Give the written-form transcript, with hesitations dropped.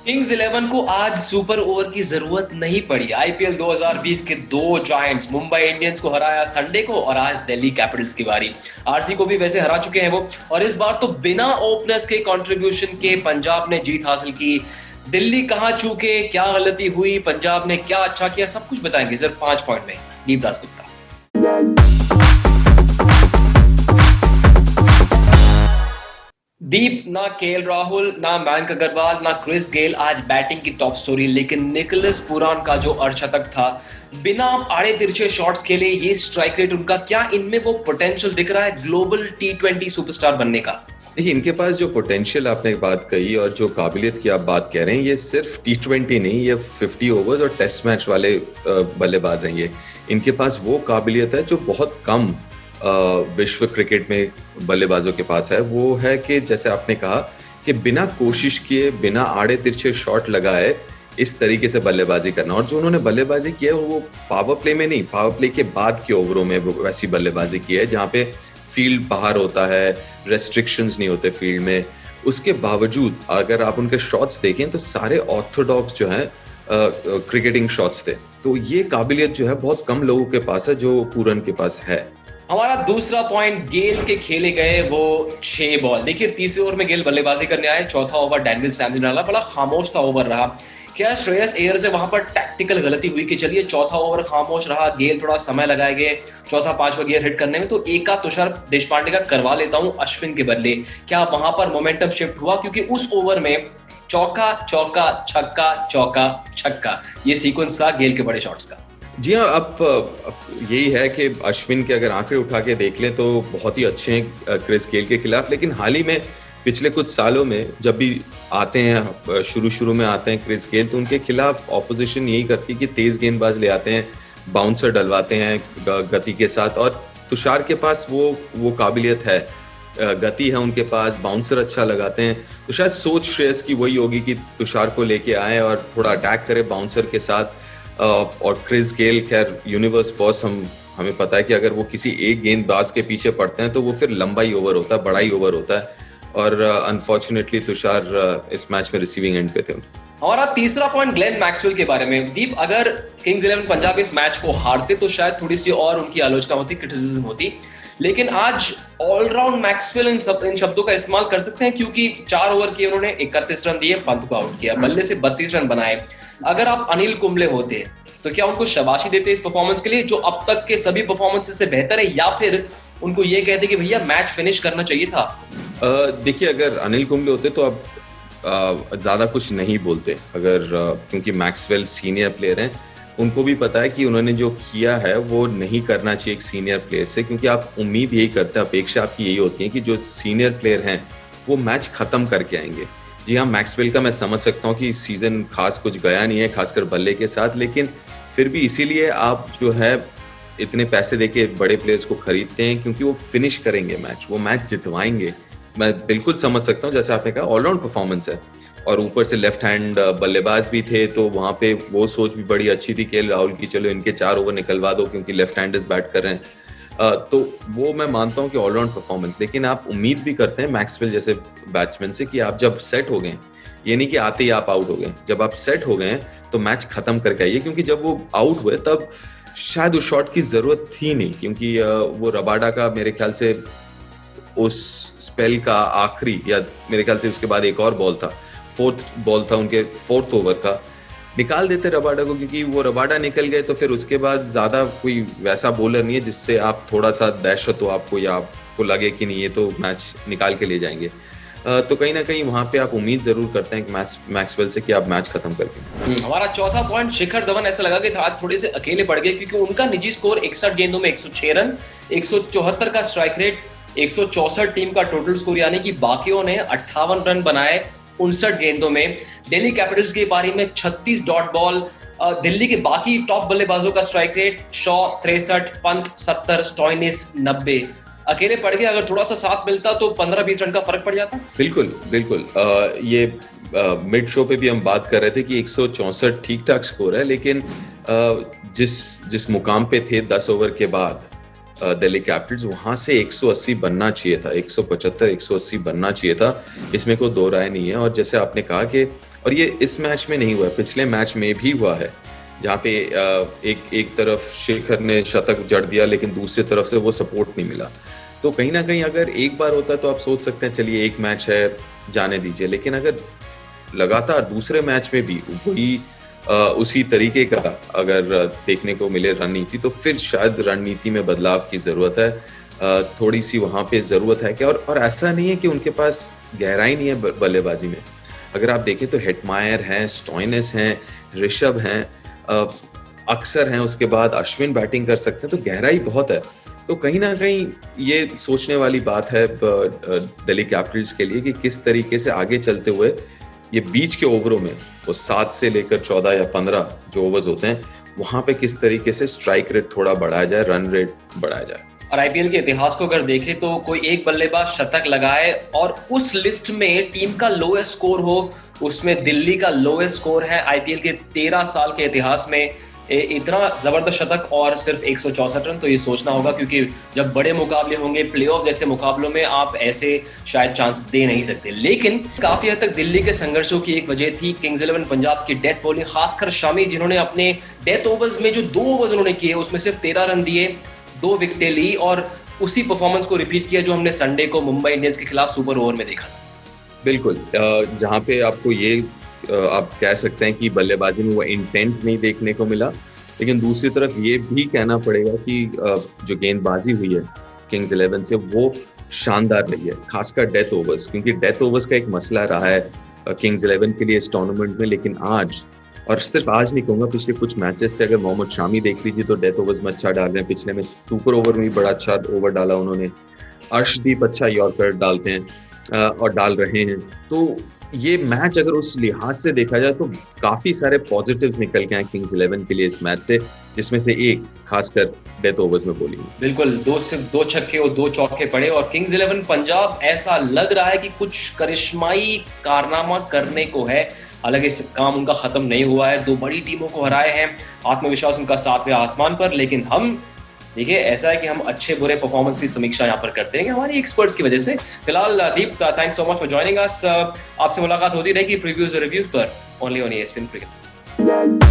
Kings 11 को आज super over की जरूरत नहीं पड़ी। आईपीएल 2020 के दो जायंट्स मुंबई इंडियंस को हराया संडे को, और आज दिल्ली कैपिटल्स की बारी। आरसी को भी वैसे हरा चुके हैं वो, और इस बार तो बिना ओपनर्स के कंट्रीब्यूशन के पंजाब ने जीत हासिल की। दिल्ली कहां चूके, क्या गलती हुई, पंजाब ने क्या अच्छा किया, सब कुछ बताएंगे सिर्फ 5 पॉइंट में। दीपदास गुप्ता। दीप, ना केएल राहुल, ना मयंक अग्रवाल, ना क्रिस गेल आज बैटिंग की टॉप स्टोरी, लेकिन निकोलस पुरान का जो अर्धशतक था, बिना आड़े तिरछे शॉट्स खेले, ये स्ट्राइक रेट उनका, क्या इनमें वो पोटेंशियल दिख रहा है ग्लोबल टी20 सुपरस्टार बनने का? देखिए, इनके पास जो पोटेंशियल आपने बात कही और जो काबिलियत की आप बात कह रहे हैं, ये सिर्फ टी20 नहीं, ये 50 ओवर्स और टेस्ट मैच वाले बल्लेबाज हैं। ये इनके पास वो काबिलियत है जो बहुत कम विश्व क्रिकेट में बल्लेबाजों के पास है। वो है कि जैसे आपने कहा कि बिना कोशिश किए, बिना आड़े तिरछे शॉट लगाए इस तरीके से बल्लेबाजी करना। और जो उन्होंने बल्लेबाजी की है वो पावर प्ले में नहीं, पावर प्ले के बाद के ओवरों में वैसी बल्लेबाजी की है जहाँ पे फील्ड बाहर होता है, रेस्ट्रिक्शंस नहीं होते फील्ड में। उसके बावजूद अगर आप उनके शॉट्स देखें तो सारे ऑर्थोडॉक्स जो हैं क्रिकेटिंग शॉट्स थे। तो ये काबिलियत जो है बहुत कम लोगों के पास है, जो पूरन के पास है। हमारा दूसरा पॉइंट, गेल के खेले गए वो 6 बॉल। देखिए, तीसरे ओवर में गेल बल्लेबाजी करने आए। चौथा ओवर डैनियल सैम्स ने डाला, बड़ा खामोश सा ओवर रहा। क्या श्रेयस अय्यर से वहां पर टैक्टिकल गलती हुई कि चलिए चौथा ओवर खामोश रहा, गेल थोड़ा समय लगाए गए चौथा पांचवा गियर हिट करने में, तो एक का तुषार देशपांडे का करवा लेता हूं अश्विन के बदले। क्या वहां पर मोमेंटम शिफ्ट हुआ? क्योंकि उस ओवर में चौका चौका छक्का चौका छक्का, ये सीक्वेंस था गेल के बड़े शॉट्स का। जी हाँ, अब यही है कि अश्विन के अगर आंकड़े उठा के देख लें तो बहुत ही अच्छे हैं क्रिस गेल के खिलाफ। लेकिन हाल ही में पिछले कुछ सालों में जब भी आते हैं, शुरू में आते हैं क्रिस गेल, तो उनके खिलाफ ऑपोजिशन यही करती है कि तेज गेंदबाज ले आते हैं, बाउंसर डलवाते हैं गति के साथ। और तुषार के पास वो काबिलियत है, गति है उनके पास, बाउंसर अच्छा लगाते हैं। तो शायद सोच श्रेयस की वही होगी कि तुषार को लेके आए और थोड़ा अटैक करे बाउंसर के साथ। और क्रिस गेल खैर यूनिवर्स बॉस, हमें पता है कि अगर वो किसी एक गेंदबाज के पीछे पड़ते हैं तो वो फिर लंबा ही ओवर होता है, बड़ा ही ओवर होता है। और अनफॉर्चुनेटली तुषार इस मैच में रिसीविंग एंड पे थे। हमारा तीसरा पॉइंट ग्लेन मैक्सवेल के बारे में। दीप, अगर किंग्स 11 पंजाब इस मैच को हारते तो शायद थोड़ी सी और उनकी आलोचना होती, क्रिटिसिज्म होती, लेकिन आज ऑलराउंड मैक्सवेल इन शब्दों का इस्तेमाल कर सकते हैं, क्योंकि 4 ओवर किए उन्होंने, 31 रन दिए, पंत को आउट किया, बल्ले से 32 रन बनाए। अगर आप अनिल कुंबले होते तो क्या उनको शाबाशी देते इस परफॉर्मेंस के लिए, जो अब तक के सभी परफॉर्मेंस से बेहतर है, या फिर उनको ये कहते कि भैया मैच फिनिश करना चाहिए था? देखिए, अगर अनिल कुंबले होते तो अब ज्यादा कुछ नहीं बोलते। अगर क्योंकि मैक्सवेल सीनियर प्लेयर हैं, उनको भी पता है कि उन्होंने जो किया है वो नहीं करना चाहिए एक सीनियर प्लेयर से, क्योंकि आप उम्मीद यही करते हैं, अपेक्षा आपकी यही होती है कि जो सीनियर प्लेयर हैं वो मैच खत्म करके आएंगे। जी हाँ, मैक्सवेल का मैं समझ सकता हूँ कि सीजन खास कुछ गया नहीं है, खासकर बल्ले के साथ, लेकिन फिर भी इसीलिए आप जो है इतने पैसे देके बड़े प्लेयर्स को खरीदते हैं, क्योंकि वो फिनिश करेंगे मैच, वो मैच जितवाएंगे। मैं बिल्कुल समझ सकता हूँ, जैसे आपने कहा ऑलराउंड परफॉर्मेंस है, और ऊपर से लेफ्ट हैंड बल्लेबाज भी थे, तो वहां पे वो सोच भी बड़ी अच्छी थी कि राहुल की चलो इनके 4 ओवर निकलवा दो क्योंकि लेफ्ट हैंडर्स बैट कर रहे हैं। तो वो मैं मानता हूँ कि ऑलराउंड परफॉर्मेंस, लेकिन आप उम्मीद भी करते हैं मैक्सवेल जैसे बैट्समैन से कि आप जब सेट हो गए, ये नहीं कि आते ही आप आउट हो गए, जब आप सेट हो गए तो मैच खत्म करके आइए। क्योंकि जब वो आउट हुए तब शायद उस शॉट की जरूरत थी नहीं, क्योंकि वो रबाडा का मेरे ख्याल से उस स्पेल का आखिरी, या मेरे ख्याल से उसके बाद एक और बॉल था, 4th बॉल था उनके 4th ओवर का, निकाल देते रबाडा को। क्योंकि वो रबाडा निकल गए तो फिर उसके बाद ज्यादा कोई वैसा बॉलर नहीं है जिससे आप थोड़ा सा दहशत हो आपको, या आपको लगे कि नहीं ये तो मैच निकाल के ले जाएंगे। तो कहीं ना कहीं वहां पे आप उम्मीद जरूर करते हैं कि मैक्सवेल से कि आप मैच खत्म करके। हमारा चौथा पॉइंट, शिखर धवन ऐसा लगा कि आज थोड़े से अकेले पड़ गए, क्योंकि उनका निजी स्कोर 61 गेंदों में 106 रन, 174 का स्ट्राइक रेट, 164 टीम का टोटल स्कोर, यानी कि बाकियों ने 58 रन बनाए 59 गेंदों में। दिल्ली कैपिटल्स की पारी में 36 डॉट बॉल। दिल्ली के बाकी टॉप बल्लेबाजों का strike rate, Shaw 63, Pant 70, Stoinis 90। अकेले पड़ गए, अगर थोड़ा सा साथ मिलता तो 15-20 रन का फर्क पड़ जाता। बिल्कुल बिल्कुल। ये मिड शो पे भी हम बात कर रहे थे कि 164 ठीक ठाक स्कोर है, लेकिन जिस मुकाम पे थे 10 ओवर के बाद, दिल्ली कैपिटल्स, वहां से 180 बनना चाहिए था, 175 180 बनना चाहिए था, इसमें कोई दो राय नहीं है। और जैसे आपने कहा कि और ये इस मैच में नहीं हुआ है, पिछले मैच में भी हुआ है, जहाँ पे एक तरफ शेखर ने शतक जड़ दिया लेकिन दूसरी तरफ से वो सपोर्ट नहीं मिला। तो कहीं ना कहीं अगर एक बार होता तो आप सोच सकते हैं चलिए एक मैच है जाने दीजिए, लेकिन अगर लगातार दूसरे मैच में भी वही उसी तरीके का अगर देखने को मिले रणनीति, तो फिर शायद रणनीति में बदलाव की जरूरत है। थोड़ी सी वहां पे जरूरत है कि और ऐसा नहीं है कि उनके पास गहराई नहीं है बल्लेबाजी में। अगर आप देखें तो हेटमायर हैं, स्टॉइनिस हैं, ऋषभ हैं, अक्सर हैं, उसके बाद अश्विन बैटिंग कर सकते हैं, तो गहराई बहुत है। तो कहीं ना कहीं ये सोचने वाली बात है दिल्ली कैपिटल्स के लिए कि किस तरीके से आगे चलते हुए ये बीच के ओवरों में वो 7 से लेकर 14 या 15 जो ओवर्स होते हैं, वहां पे किस तरीके से स्ट्राइक रेट थोड़ा बढ़ाया जाए, रन रेट बढ़ाया जाए। और आईपीएल के इतिहास को अगर देखें तो कोई एक बल्लेबाज शतक लगाए और उस लिस्ट में टीम का लोएस्ट स्कोर हो, उसमें दिल्ली का लोएस्ट स्कोर है आईपीएल के 13 साल के इतिहास में। इतना जबरदस्त शतक और सिर्फ 164 रन, तो ये सोचना होगा, क्योंकि जब बड़े मुकाबले होंगे, प्लेऑफ जैसे मुकाबलों में आप ऐसे शायद चांस दे नहीं सकते। लेकिन काफी हद तक दिल्ली के संघर्षों की एक वजह थी किंग्स 11 पंजाब की डेथ बॉलिंग, खासकर शमी, जिन्होंने अपने डेथ ओवर्स में जो 2 ओवर्स उन्होंने किए उसमें सिर्फ 13 रन दिए, 2 विकेटें ली और उसी परफॉर्मेंस को रिपीट किया जो हमने संडे को मुंबई इंडियंस के खिलाफ सुपर ओवर में देखा था। बिल्कुल, जहाँ पे आपको ये आप कह सकते हैं कि बल्लेबाजी में वो इंटेंट नहीं देखने को मिला, लेकिन दूसरी तरफ ये भी कहना पड़ेगा कि जो गेंदबाजी हुई है किंग्स 11 से वो शानदार रही है, खासकर डेथ ओवर्स, क्योंकि डेथ ओवर्स का एक मसला रहा है किंग्स 11 के लिए इस टूर्नामेंट में। लेकिन आज, और सिर्फ आज नहीं कहूंगा, पिछले कुछ मैचेस से अगर मोहम्मद शामी देख लीजिए तो डेथ ओवर्स में अच्छा डाल रहे हैं। पिछले में सुपर ओवर में भी बड़ा अच्छा ओवर डाला उन्होंने। अर्शदीप अच्छा यॉर्कर डालते हैं और डाल रहे हैं। तो ये मैच अगर उस लिहाज से देखा जाए तो काफी सारे पॉजिटिव्स निकल के आए किंग्स 11 के लिए इस मैच से, जिसमें से एक खासकर डेथ ओवर्स में बॉलिंग। बिल्कुल, सिर्फ 2 छक्के और 2 चौके पड़े और किंग्स 11 पंजाब ऐसा लग रहा है कि कुछ करिश्माई कारनामा करने को है। हालांकि इस काम उनका खत्म नहीं हुआ है, 2 बड़ी टीमों को हराए हैं, आत्मविश्वास उनका 7वें आसमान पर। लेकिन हम देखिए, ऐसा है कि हम अच्छे बुरे परफॉर्मेंस की समीक्षा यहाँ पर करते हैं हमारी एक्सपर्ट्स की वजह से। फिलहाल Deep, thanks so much for joining us. आपसे मुलाकात होती रहेगी प्रीव्यूज और रिव्यूज पर, ओनली ऑन ESPN क्रिकेट।